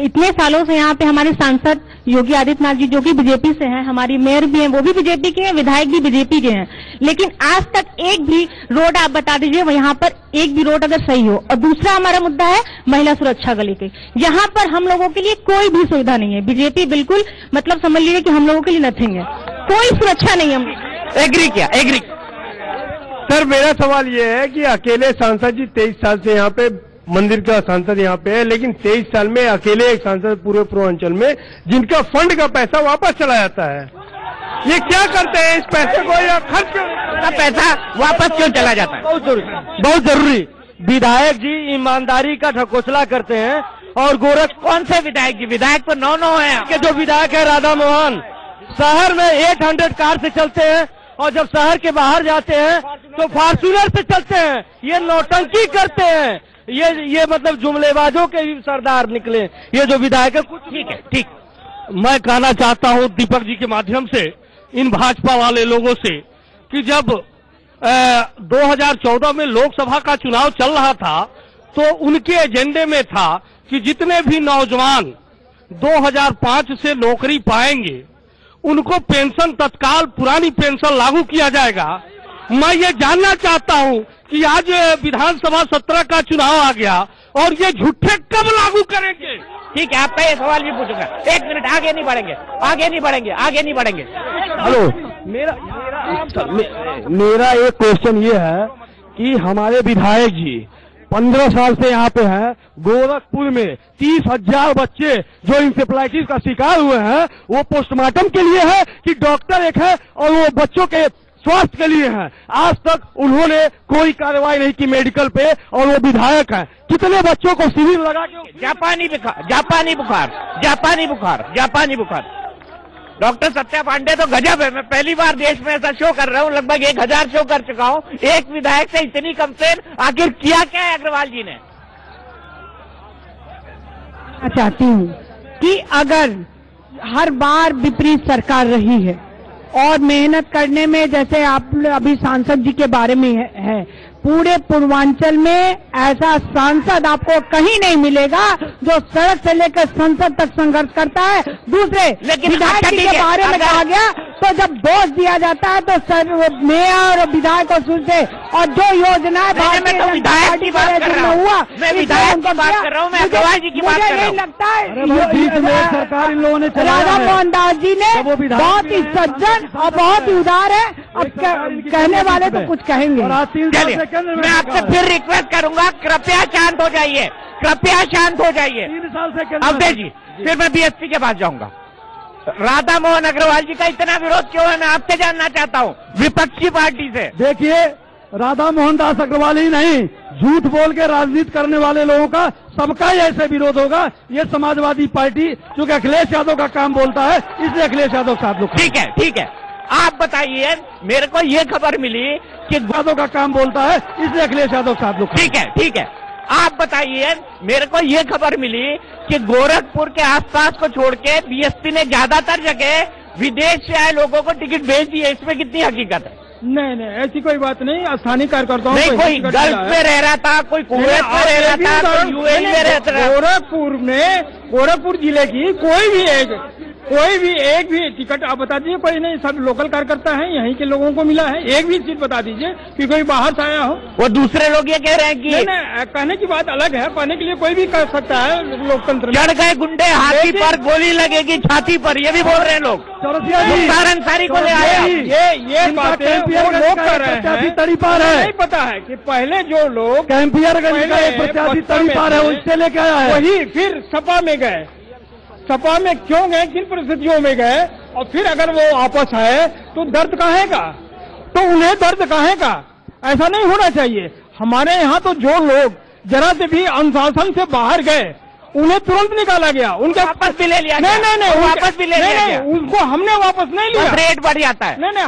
Speaker 7: इतने सालों से यहाँ पे हमारे सांसद योगी आदित्यनाथ जी जो कि बीजेपी से हैं, हमारी मेयर भी हैं वो भी बीजेपी के हैं, विधायक भी बीजेपी के हैं, लेकिन आज तक एक भी रोड आप बता दीजिए वो यहाँ पर एक भी रोड अगर सही हो। और दूसरा हमारा मुद्दा है महिला सुरक्षा गली के, यहाँ पर हम लोगों के लिए कोई भी सुविधा नहीं है। बीजेपी बिल्कुल मतलब समझ लीजिए कि हम लोगों के लिए नथिंग है, कोई सुरक्षा नहीं है।
Speaker 2: एग्री किया, एग्री।
Speaker 6: सर मेरा सवाल ये है कि अकेले सांसद जी 23 साल से यहाँ पे मंदिर का सांसद यहाँ पे है, लेकिन 23 साल में अकेले एक सांसद पूरे पूर्वांचल में जिनका फंड का पैसा वापस चला जाता है, ये क्या करते हैं? इस पैसे को या खर्च का
Speaker 2: पैसा वापस क्यों चला जाता है?
Speaker 4: बहुत जरूरी। विधायक जी ईमानदारी का ढकोसला करते हैं और
Speaker 2: कौन से विधायक जी? विधायक तो 9 है
Speaker 4: के जो विधायक है राधा मोहन, शहर में 800 कार से चलते हैं और जब शहर के बाहर जाते हैं तो फॉर्च्यूनर से चलते हैं। ये नौटंकी करते हैं, ये मतलब जुमलेबाजों के भी सरदार निकले ये जो विधायक है। कुछ
Speaker 2: ठीक है, ठीक।
Speaker 4: मैं कहना चाहता हूं दीपक जी के माध्यम से इन भाजपा वाले लोगों से कि जब 2014 में लोकसभा का चुनाव चल रहा था तो उनके एजेंडे में था कि जितने भी नौजवान 2005 से नौकरी पाएंगे उनको पेंशन तत्काल पुरानी पेंशन लागू किया जाएगा। मैं ये जानना चाहता हूं कि आज विधानसभा 17 का चुनाव आ गया और ये झूठे कब लागू करेंगे?
Speaker 2: ठीक है, आपका ये सवाल भी पूछूंगा। 1 मिनट, आगे नहीं बढ़ेंगे।
Speaker 4: हेलो, मेरा एक क्वेश्चन ये है कि हमारे विधायक जी 15 साल से यहाँ पे हैं, गोरखपुर में 30,000 बच्चे जो इंसेफ्लाइटिस का शिकार हुए हैं वो पोस्टमार्टम के लिए है कि डॉक्टर एक है और वो बच्चों के स्वास्थ्य के लिए है। आज तक उन्होंने कोई कार्रवाई नहीं की मेडिकल पे और वो विधायक है। कितने बच्चों को शिविर लगा के जापानी बुखार
Speaker 2: डॉक्टर सत्या पांडे तो गजब है। मैं पहली बार देश में ऐसा शो कर रहा हूँ, लगभग 1000 शो कर चुका हूँ। एक विधायक से इतनी कंप्लेन, आखिर किया क्या है अग्रवाल जी ने?
Speaker 3: चाहती हूँ कि अगर हर बार विपरीत सरकार रही है और मेहनत करने में, जैसे आप अभी सांसद जी के बारे में है पूरे पूर्वांचल में ऐसा सांसद आपको कहीं नहीं मिलेगा जो सड़क से लेकर संसद तक संघर्ष करता है। दूसरे विधायक के बारे में कहा गया तो जब दोष दिया जाता है तो मेयर और विधायक को सुनते, और जो योजनाएं भारतीय जनता पार्टी की हुआ,
Speaker 1: मैं विधायक की बात कर रहा हूँ, मैं अग्रवाल जी की बात कर रहा हूँ।
Speaker 3: लगता है
Speaker 4: सरकार इन लोगों ने
Speaker 3: राधा मोहन दास जी ने बहुत ही सज्जन और बहुत ही उदार है। अब कहने वाले तो कुछ कहेंगे।
Speaker 1: मैं आपसे फिर रिक्वेस्ट करूंगा, कृपया शांत हो जाइए, कृपया शांत हो जाइए।
Speaker 4: 3 साल से
Speaker 1: अवधेश जी, फिर मैं बीएसपी के पास जाऊंगा। राधा मोहन अग्रवाल जी का इतना विरोध क्यों है, मैं आपसे जानना चाहता हूँ, विपक्षी पार्टी से।
Speaker 4: देखिए, राधा मोहन दास अग्रवाल ही नहीं, झूठ बोल के राजनीति करने वाले लोगों का सबका ही ऐसे विरोध होगा। ये समाजवादी पार्टी, क्योंकि अखिलेश यादव का काम बोलता है, इसलिए अखिलेश यादव साथ लोग।
Speaker 1: ठीक है, ठीक है, आप बताइए, मेरे को ये खबर मिली कि
Speaker 4: यादव का काम बोलता है, इसलिए अखिलेश यादव साथ लोग।
Speaker 1: ठीक है, ठीक है, आप बताइए, मेरे को ये खबर मिली कि गोरखपुर के आसपास को छोड़ के बीएसपी ने ज्यादातर जगह विदेश से आए लोगों को टिकट भेज दिए, इसमें कितनी हकीकत है?
Speaker 5: नहीं, ऐसी कोई बात नहीं। स्थानीय कार्यकर्ताओं
Speaker 1: नहीं, कोई गल्फ में रह रहा था, कोई कुवैत में रह रहा था, कोई यूएई में रहता था।
Speaker 5: गोरखपुर जिले की कोई भी एक भी टिकट आप बता दीजिए। कोई नहीं, सब लोकल कार्यकर्ता है, यहीं के लोगों को मिला है। एक भी सीट बता दीजिए कि कोई बाहर से आया हो।
Speaker 1: वो दूसरे लोग ये कह रहे हैं कि
Speaker 5: नहीं, कहने की बात अलग है, कहने के लिए कोई भी कर सकता है लोकतंत्र में।
Speaker 1: चढ़ गए गुंडे हाथी पर, गोली लगेगी छाती पर, ये भी बोल रहे हैं लोग। मुख्तार अंसारी को ले आया,
Speaker 5: ये बातें वो लोग कर रहे हैं।
Speaker 4: तड़ी पार है,
Speaker 5: नहीं पता है कि पहले जो लोग
Speaker 4: कैंपियरगंज का एक प्रत्याशी तड़ी पार है, उससे लेके आया है।
Speaker 5: वही फिर सपा में गए। सपा में क्यों गए, किन परिस्थितियों में गए, और फिर अगर वो वापस आए तो दर्द कहाँ का, तो उन्हें दर्द कहाँ का? ऐसा नहीं होना चाहिए। हमारे यहाँ तो जो लोग जरा से भी अनुशासन से बाहर गए उन्हें तुरंत निकाला गया, उनके
Speaker 1: वापस भी ले लिया।
Speaker 5: नहीं,
Speaker 1: वापस भी ले लिया।
Speaker 5: उनको हमने वापस नहीं लिया,
Speaker 1: रेट बढ़ जाता है।
Speaker 5: नहीं,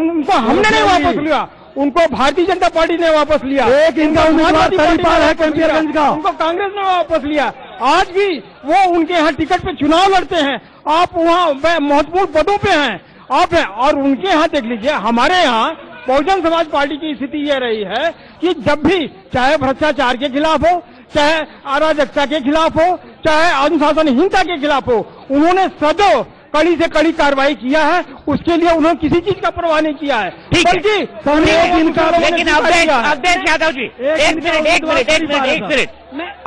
Speaker 5: उनको हमने नहीं वापस लिया, उनको भारतीय जनता पार्टी ने वापस लिया।
Speaker 4: एक इनका उम्मीदवार तड़ीपार है कैंपियरगंज का,
Speaker 5: उनको कांग्रेस ने वापस लिया। आज भी वो उनके यहाँ टिकट पे चुनाव लड़ते हैं। आप वहाँ महत्वपूर्ण पदों पे हैं आप हैं, और उनके यहाँ देख लीजिए। हमारे यहाँ बहुजन समाज पार्टी की स्थिति ये रही है कि जब भी चाहे भ्रष्टाचार के खिलाफ हो, चाहे अराजकता के खिलाफ हो, चाहे अनुशासनहीनता के खिलाफ हो, उन्होंने सदैव कड़ी से कड़ी कार्रवाई किया है। उसके लिए उन्होंने किसी चीज का परवाह नहीं किया है।
Speaker 1: बल्कि लेकिन अवधेश यादव जी, एक मिनट,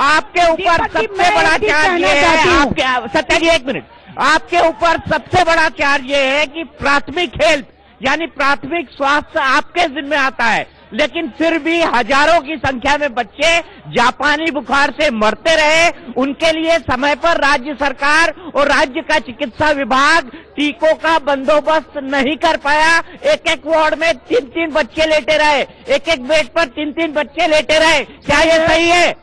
Speaker 1: आपके ऊपर सबसे बड़ा चार्ज ये है, सत्या जी एक मिनट, आपके ऊपर सबसे बड़ा चार्ज ये है कि प्राथमिक हेल्थ यानी प्राथमिक स्वास्थ्य आपके जिम्मे आता है, लेकिन फिर भी हजारों की संख्या में बच्चे जापानी बुखार से मरते रहे। उनके लिए समय पर राज्य सरकार और राज्य का चिकित्सा विभाग टीकों का बंदोबस्त नहीं कर पाया। एक वार्ड में 3-3 बच्चे लेटे रहे, एक बेड पर 3-3 बच्चे लेटे रहे। क्या ये सही है?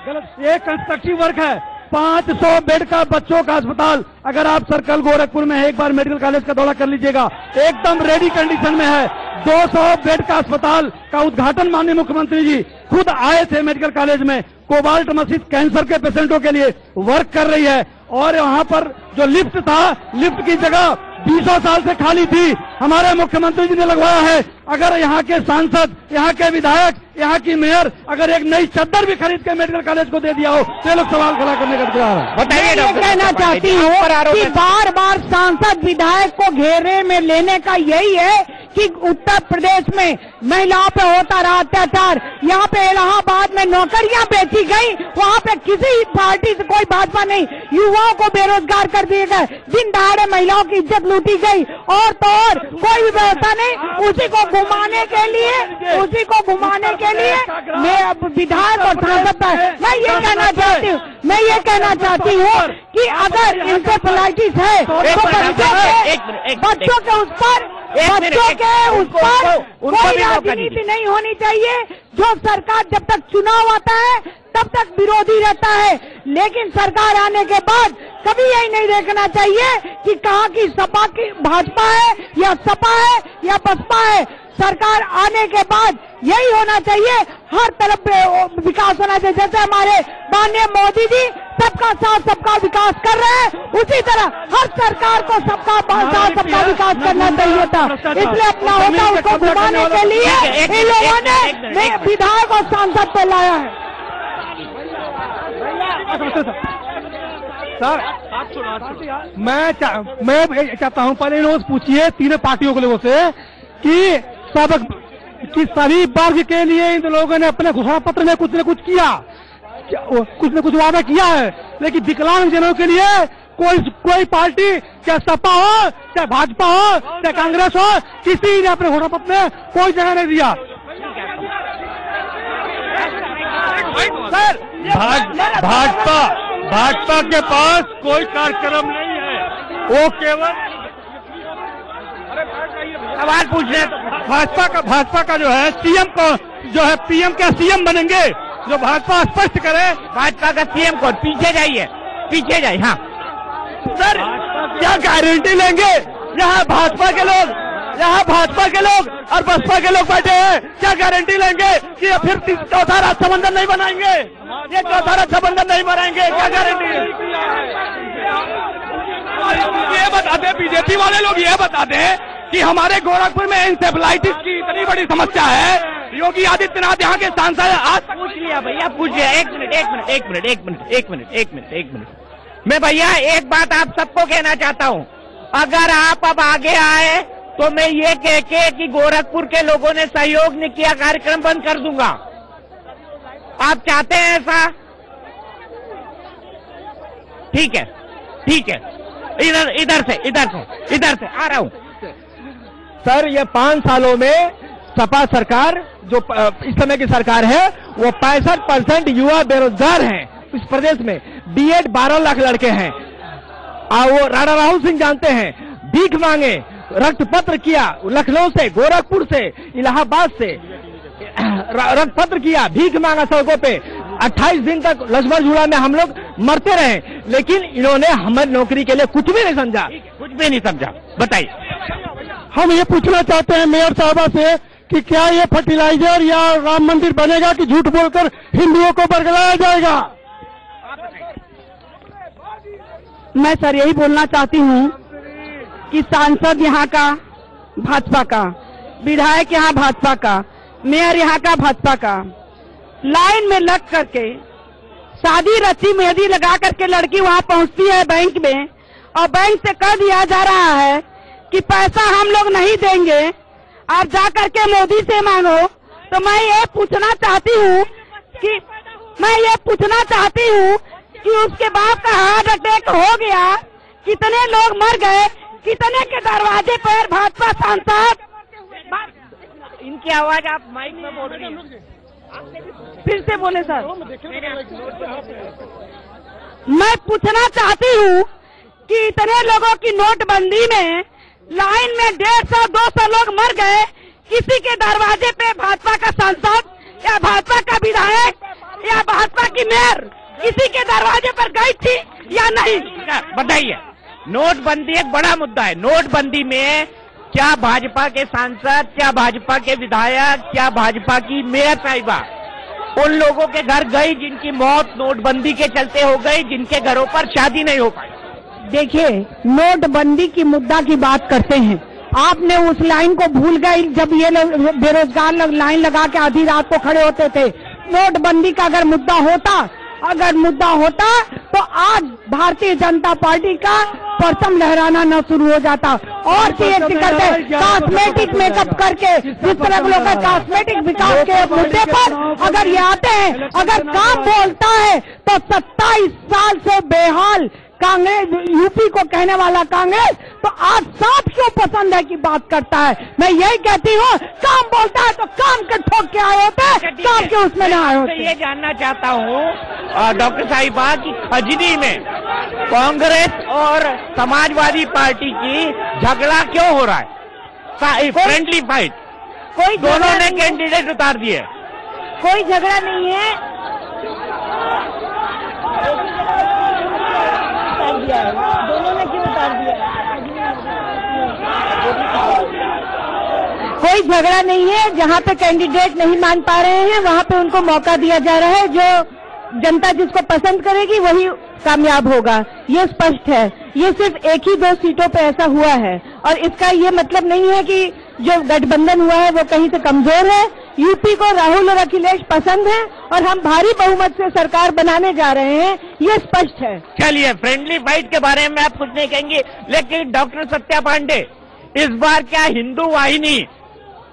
Speaker 4: गलत। ये कंस्ट्रक्टिव वर्क है। 500 बेड का बच्चों का अस्पताल, अगर आप सर्कल गोरखपुर में है, एक बार मेडिकल कॉलेज का दौरा कर लीजिएगा, एकदम रेडी कंडीशन में है। 200 बेड का अस्पताल का उद्घाटन माननीय मुख्यमंत्री जी खुद आए थे मेडिकल कॉलेज में। कोबाल्ट मशीन कैंसर के पेशेंटों के लिए वर्क कर रही है। और वहां पर जो लिफ्ट था, लिफ्ट की जगह 20 साल से खाली थी, हमारे मुख्यमंत्री जी ने लगवाया है। अगर यहाँ के सांसद, यहाँ के विधायक, यहाँ की मेयर अगर एक नई चद्दर भी खरीद के मेडिकल कॉलेज को दे दिया हो तो ये लोग सवाल खड़ा करने का तैयार है।
Speaker 1: बताइए
Speaker 3: मैं कहना चाहती हूँ कि बार बार सांसद विधायक को घेरे में लेने का यही है कि उत्तर प्रदेश में महिलाओं पे होता रहा अत्याचार। यहाँ पे इलाहाबाद में नौकरियां बेची गई, वहाँ पे किसी पार्टी से कोई भाजपा नहीं, युवाओं को बेरोजगार कर दिए गए, दिन दहाड़े महिलाओं की इज्जत लूटी गई, और तो और कोई भी व्यवस्था नहीं। उसी को घुमाने के लिए मैं अब विधायक और सांसद मैं ये कहना चाहती हूँ कि अगर इंसेफेलाइटिस है तो बच्चों के उस पर कोई राजनीति नहीं होनी चाहिए। जो सरकार जब तक चुनाव आता है तब तक विरोधी रहता है, लेकिन सरकार आने के बाद कभी यही नहीं देखना चाहिए कि कहाँ की सपा की भाजपा है या सपा है या बसपा है। सरकार आने के बाद यही होना चाहिए, हर तरफ विकास होना चाहिए। जैसे हमारे माननीय मोदी जी सबका साथ सबका विकास कर रहे हैं, उसी तरह हर सरकार को सबका साथ सबका विकास करना चाहिए था। इसलिए अपना होता उसको घुमाने के लिए इन लोगों ने विधायक और सांसद पे लाया है।
Speaker 5: सर मैं चाहता हूँ पहले इन्होंने पूछिए तीनों पार्टियों के लोगों से कि सभी वर्ग के लिए इन लोगों ने अपने घोषणा पत्र में कुछ न कुछ किया, कुछ न कुछ वादा किया है, लेकिन विकलांग जनों के लिए कोई पार्टी, चाहे सपा हो, चाहे भाजपा हो, चाहे कांग्रेस हो, किसी ने अपने घोषणा पत्र में कोई जगह नहीं दिया।
Speaker 8: सर भाजपा के पास कोई कार्यक्रम नहीं है, वो केवल
Speaker 2: सवाल पूछ रहे हैं।
Speaker 8: भाजपा का जो है सीएम को जो है पीएम का सीएम बनेंगे, जो भाजपा स्पष्ट करे।
Speaker 2: भाजपा का सीएम कौन? पीछे जाइए, पीछे जाइए। हाँ
Speaker 8: सर क्या गारंटी लेंगे? यहाँ भाजपा के लोग और बसपा के लोग बैठे हैं, क्या गारंटी लेंगे कि फिर चौथा रक्षाबंधन नहीं बनाएंगे? ये चौथा रक्षाबंधन नहीं बनाएंगे, क्या गारंटी? ये बता दें, बीजेपी वाले लोग ये बता दें कि हमारे गोरखपुर में इंसेफ्लाइटिस की इतनी बड़ी समस्या है, योगी आदित्यनाथ यहाँ के सांसद आज
Speaker 2: पूछ लिया भैया, पूछ लिया। एक मिनट। मैं भैया एक बात आप सबको कहना चाहता हूँ, अगर आप अब आगे आए तो मैं ये कह के कि गोरखपुर के लोगों ने सहयोग नहीं किया, कार्यक्रम बंद कर दूंगा। आप चाहते हैं ऐसा? ठीक है, इधर से आ रहा हूँ।
Speaker 6: सर ये 5 सालों में सपा सरकार जो इस समय की सरकार है वो 65% युवा बेरोजगार हैं इस प्रदेश में। बीएड 12 लाख लड़के हैं। वो राणा राहुल सिंह जानते हैं, भीख मांगे, रक्त पत्र किया, लखनऊ से, गोरखपुर से, इलाहाबाद से रक्त पत्र किया, भीख मांगा सड़कों पे। 28 दिन तक लक्ष्मण झूला में हम लोग मरते रहे, लेकिन इन्होंने हमारी नौकरी के लिए कुछ भी नहीं समझा। बताइए।
Speaker 5: हम ये पूछना चाहते हैं मेयर साहबा से कि क्या ये फर्टिलाइजर या राम मंदिर बनेगा कि झूठ बोलकर हिंदुओं को बरगलाया जाएगा?
Speaker 3: मैं सर यही बोलना चाहती हूँ कि सांसद यहाँ का भाजपा का, विधायक यहाँ भाजपा का, मेयर यहाँ का भाजपा का, लाइन में लग करके शादी रची मेहंदी लगा करके लड़की वहाँ पहुँचती है बैंक में, और बैंक से कह दिया जा रहा है कि पैसा हम लोग नहीं देंगे, आप जा करके मोदी से मांगो। तो मैं ये पूछना चाहती हूँ कि उसके बाप का हार्ट अटैक हो गया, कितने लोग मर गए, कितने के दरवाजे पर भाजपा सांसद।
Speaker 2: इनकी आवाज आप माइक में बोल रही हैं,
Speaker 3: फिर से बोले सर। मैं पूछना चाहती हूँ कि इतने लोगों की नोटबंदी में लाइन में 150-200 लोग मर गए, किसी के दरवाजे पे भाजपा का सांसद या भाजपा का विधायक या भाजपा की मेयर किसी के दरवाजे पर गई थी या नहीं?
Speaker 2: बताइए। नोटबंदी एक बड़ा मुद्दा है। नोटबंदी में क्या भाजपा के सांसद, क्या भाजपा के विधायक, क्या भाजपा की मेयर साहिबा उन लोगों के घर गई जिनकी मौत नोटबंदी के चलते हो गई, जिनके घरों पर शादी नहीं हो पाई?
Speaker 3: देखिए, नोटबंदी की मुद्दा की बात करते हैं, आपने उस लाइन को भूल गए जब ये बेरोजगार लोग लाइन लगा के आधी रात को खड़े होते थे। नोटबंदी का अगर मुद्दा होता तो आज भारतीय जनता पार्टी का परचम लहराना न शुरू हो जाता। और करते कॉस्मेटिक मेकअप करके जिस तरह के लोग कॉस्मेटिक विकास के मुद्दे पर अगर ये आते हैं, अगर काम बोलता है तो 27 साल से बेहाल कांग्रेस, यूपी को कहने वाला कांग्रेस तो आज साथ क्यों पसंद है की बात करता है। मैं यही कहती हूँ, काम बोलता है तो काम के ठोक के आए होते, काम के उसमें न आए होते।
Speaker 2: ये जानना चाहता हूँ डॉक्टर साहिबा की खजनी में कांग्रेस और समाजवादी पार्टी की झगड़ा क्यों हो रहा है? फ्रेंडली फाइट, दोनों ने कैंडिडेट उतार दिए।
Speaker 3: कोई झगड़ा नहीं है, दोनों ने क्यों उतार दिया? कोई झगड़ा नहीं है। जहाँ पे कैंडिडेट नहीं मान पा रहे हैं वहाँ पे उनको मौका दिया जा रहा है। जो जनता जिसको पसंद करेगी वही कामयाब होगा, ये स्पष्ट है। ये सिर्फ एक ही 2 सीटों पे ऐसा हुआ है और इसका ये मतलब नहीं है कि जो गठबंधन हुआ है वो कहीं से कमजोर है। यूपी को राहुल और अखिलेश पसंद है और हम भारी बहुमत से सरकार बनाने जा रहे हैं, ये स्पष्ट है।
Speaker 1: चलिए, फ्रेंडली फाइट के बारे में आप कुछ नहीं कहेंगे, लेकिन डॉक्टर सत्या पांडे, इस बार क्या हिंदू वाहिनी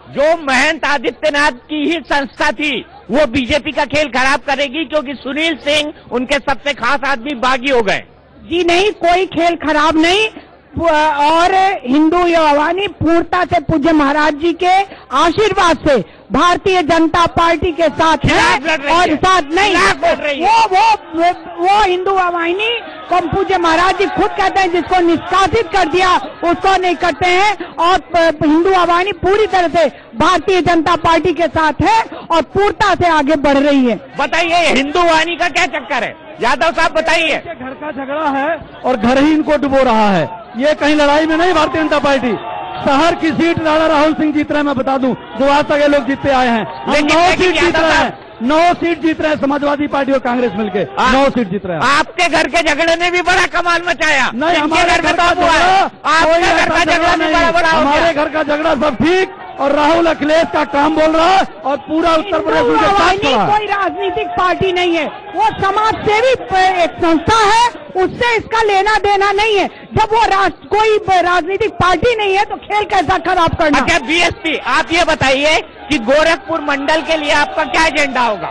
Speaker 1: जो महंत आदित्यनाथ की ही संस्था थी वो बीजेपी का खेल खराब करेगी? क्योंकि सुनील सिंह उनके सबसे खास आदमी बागी हो गए।
Speaker 3: जी नहीं, कोई खेल खराब नहीं, और हिंदू वाहिनी पूर्णता से पूज्य महाराज जी के आशीर्वाद से भारतीय जनता पार्टी के साथ है और साथ नहीं। वो हिंदू वाहिनी को पूज्य महाराज जी खुद कहते हैं जिसको निष्कासित कर दिया उसको नहीं करते हैं, और हिंदू वाहिनी पूरी तरह से भारतीय जनता पार्टी के साथ है और पूर्णता से आगे बढ़ रही है।
Speaker 1: बताइए, हिंदू वाहिनी का क्या चक्कर है? यादव साहब बताइए।
Speaker 4: घर का झगड़ा है और घर ही इनको डुबो रहा है, ये कहीं लड़ाई में नहीं। भारतीय जनता पार्टी शहर की सीट राणा राहुल सिंह जीत रहे हैं, मैं बता दूं, जो आज तक ये लोग जीतते आए हैं। 9 सीट जीत रहे हैं, 9 सीट जीत रहे हैं समाजवादी पार्टी और कांग्रेस मिलकर 9 सीट जीत रहे हैं।
Speaker 1: आपके घर के झगड़े ने भी बड़ा कमाल मचाया।
Speaker 4: नहीं, हमारे घर का हमारे घर का झगड़ा सब ठीक, और राहुल अखिलेश का काम बोल रहा है और पूरा उत्तर प्रदेश उनके साथ खड़ा है।
Speaker 3: कोई राजनीतिक पार्टी नहीं है, वो समाज सेवी एक संस्था है, उससे इसका लेना देना नहीं है। जब वो कोई राजनीतिक पार्टी नहीं है तो खेल कैसा खराब करना?
Speaker 1: अच्छा बीएसपी, आप ये बताइए कि गोरखपुर मंडल के लिए आपका क्या एजेंडा होगा?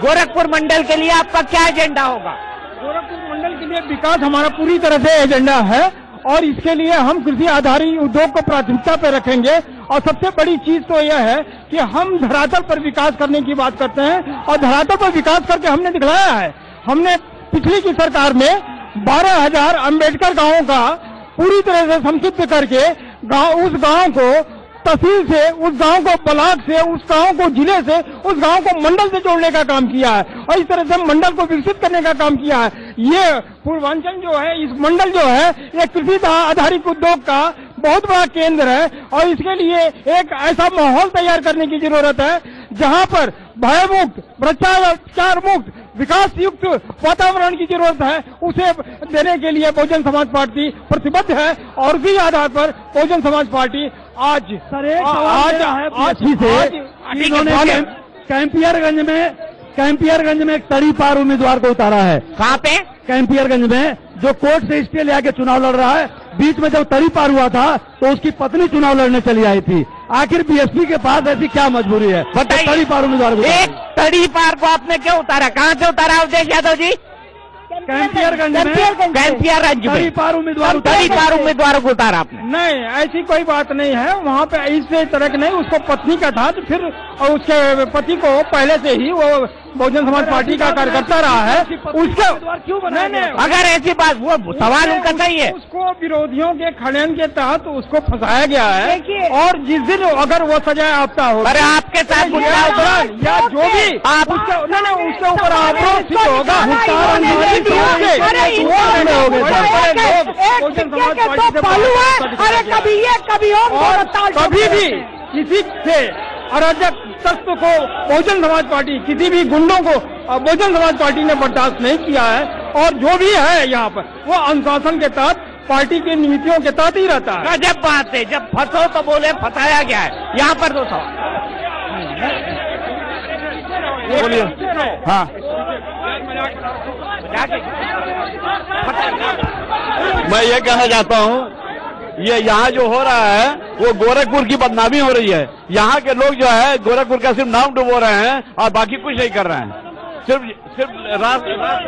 Speaker 1: गोरखपुर मंडल के लिए आपका क्या एजेंडा होगा?
Speaker 5: गोरखपुर मंडल के लिए विकास हमारा पूरी तरह से एजेंडा है और इसके लिए हम कृषि आधारित उद्योग को प्राथमिकता पर रखेंगे। और सबसे बड़ी चीज तो यह है कि हम धरातल पर विकास करने की बात करते हैं और धरातल पर विकास करके हमने दिखलाया है। हमने पिछली की सरकार में 12,000 अम्बेडकर गांवों का पूरी तरह से संक्षिप्त करके उस गांव को तहसील से, उस गांव को ब्लॉक से, उस गांव को जिले से, उस गांव को मंडल से जोड़ने का काम किया है और इस तरह से मंडल को विकसित करने का काम किया है। ये पूर्वांचल जो है, इस मंडल जो है, ये कृषि आधारित उद्योग का बहुत बड़ा केंद्र है और इसके लिए एक ऐसा माहौल तैयार करने की जरूरत है जहां पर भय मुक्त, भ्रष्टाचार मुक्त, विकास युक्त वातावरण की जरूरत है। उसे देने के लिए बहुजन समाज पार्टी प्रतिबद्ध है और उसी आधार पर बहुजन समाज पार्टी आज
Speaker 4: कैंपियरगंज में एक तड़ी पार उम्मीदवार को उतारा है।
Speaker 1: कहाँ पे?
Speaker 4: कैंपियरगंज में, जो कोर्ट से स्टे ले आके चुनाव लड़ रहा है। बीच में जब तड़ी पार हुआ था तो उसकी पत्नी चुनाव लड़ने चली आई थी। आखिर बीएसपी के पास ऐसी क्या मजबूरी है?
Speaker 1: बताइए,
Speaker 4: तड़ी पार उम्मीदवार को
Speaker 1: एक तड़ी पार को आपने क्यों उतारा? कहाँ से उतारा अवधेश यादव जी?
Speaker 4: कैंपियरगंज में
Speaker 1: तड़ी पार उम्मीदवारों को उतारा आपने?
Speaker 5: नहीं, ऐसी कोई बात नहीं है। वहाँ पे इस तरह की नहीं, उसको पत्नी का था तो फिर उसके पति को पहले से ही वो बहुजन समाज पार्टी का कार्यकर्ता रहा है। उसके
Speaker 1: अगर ऐसी बात, वो सवाल उनका सही है,
Speaker 5: उसको विरोधियों के खड़न के तहत उसको फंसाया गया है और जिस दिन अगर वो सजा आपता हो,
Speaker 1: अरे आपके साथ
Speaker 5: या जो भी आप उसके ऊपर आरोप होगा, कभी भी किसी से अराजक तत्व को बहुजन समाज पार्टी, किसी भी गुंडों को बहुजन समाज पार्टी ने बर्दाश्त नहीं किया है और जो भी है यहाँ पर वो अनुशासन के तहत, पार्टी की नीतियों के तहत ही रहता है।
Speaker 1: जब बात है, जब फंसो तो बोले फंसाया गया है। यहाँ पर 200
Speaker 6: बोलिए। हाँ, मैं ये कहना चाहता हूँ, ये यहाँ जो हो रहा है वो गोरखपुर की बदनामी हो रही है। यहाँ के लोग जो है गोरखपुर का सिर्फ नाम डुबो रहे हैं और बाकी कुछ नहीं कर रहे हैं। सिर्फ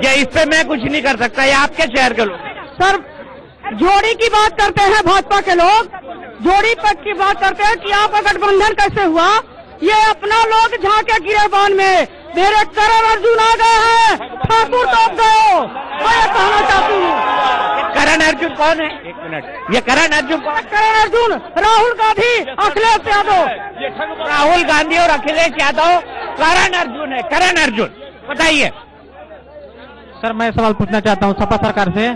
Speaker 1: ये इस पे मैं कुछ नहीं कर सकता, ये आपके शहर के लोग।
Speaker 3: सर, जोड़ी की बात करते हैं भाजपा के लोग, जोड़ी पद की बात करते हैं कि आपका गठबंधन कैसे हुआ। ये अपना लोग झांके गिरेबान में, मेरे करण अर्जुन आ गए हैं, ठाकुर तो गए। मैं कहना चाहती हूँ,
Speaker 1: करण अर्जुन कौन है? एक मिनट, ये करण अर्जुन कौन?
Speaker 3: करण अर्जुन राहुल गांधी, अखिलेश यादव।
Speaker 1: राहुल गांधी और अखिलेश यादव करण अर्जुन है। करण अर्जुन, बताइए।
Speaker 9: सर, मैं सवाल पूछना चाहता हूँ सपा सरकार से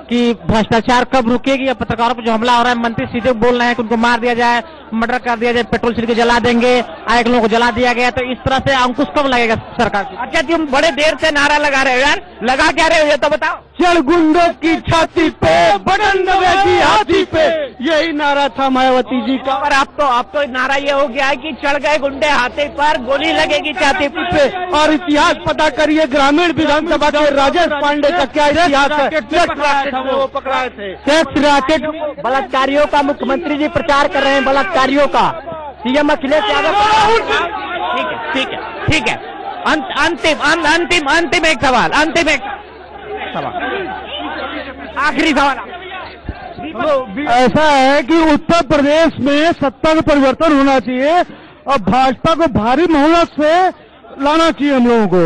Speaker 9: कि भ्रष्टाचार कब रुकेगी? या पत्रकारों पर जो हमला हो रहा है, मंत्री सीधे बोल रहे हैं कि उनको मार दिया जाए, मर्डर कर दिया जाए, पेट्रोल छिड़के जला देंगे, आए लोगों को जला दिया गया, तो इस तरह से अंकुश कब लगेगा सरकार की?
Speaker 2: अच्छा, तुम बड़े देर से नारा लगा रहे हो यार, लगा क्या रहे हो ये तो बताओ।
Speaker 4: चढ़ गुंडों की छाती पे, बटन दबेगी हाथी पे, यही नारा था मायावती जी का।
Speaker 2: पर अब तो नारा ये हो गया है कि चढ़ गए गुंडे हाथी पर, गोली लगेगी छाती पे।
Speaker 4: और इतिहास पता करिए, ग्रामीण विधानसभा के राजेश पांडे का क्या इतिहास है। वो पकड़ाए थे सेक्स रैकेट
Speaker 2: बलात्कारियों का मुख्यमंत्री जी प्रचार कर रहे हैं, बलात्कारियों का। सीएम अखिलेश यादव। ठीक है। अंतिम एक सवाल, आखिरी सवाल।
Speaker 4: ऐसा है कि उत्तर प्रदेश में सत्ता में परिवर्तन होना चाहिए और भाजपा को भारी मोहलत से लाना चाहिए हम लोगों को।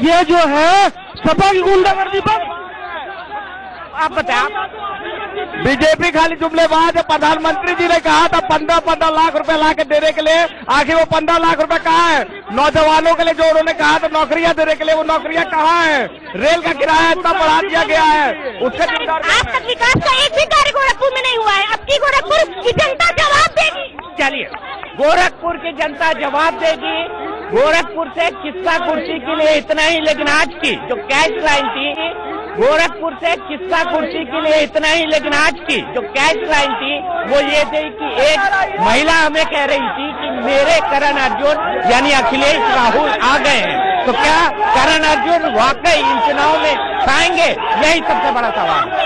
Speaker 4: ये जो है सपा की गुंडागर्दी पर
Speaker 2: आप बताएं।
Speaker 8: बीजेपी खाली जुमलेबाज है। प्रधानमंत्री जी ने कहा था 15 लाख रुपए ला के देने के लिए, आखिर वो 15 लाख रुपए कहाँ है? नौजवानों के लिए जो उन्होंने कहा था नौकरियां देने के लिए, वो नौकरियां कहाँ है? रेल का किराया इतना बढ़ा दिया गया है, उससे
Speaker 7: आज तक विकास का एक भी कार्य गोरखपुर में नहीं हुआ है। अब की गोरखपुर की जनता जवाब देगी।
Speaker 2: चलिए, गोरखपुर की जनता जवाब देगी। गोरखपुर से किस्सा कुर्सी के लिए इतना ही, लेकिन आज की जो कैश लाइन थी, गोरखपुर से किस्सा कुर्सी के लिए इतना ही, लेकिन आज की जो कैश लाइन थी वो ये थी कि एक महिला हमें कह रही थी कि मेरे करण अर्जुन यानी अखिलेश राहुल आ गए हैं, तो क्या करण अर्जुन वाकई इन चुनाव में पाएंगे? यही सबसे बड़ा सवाल है।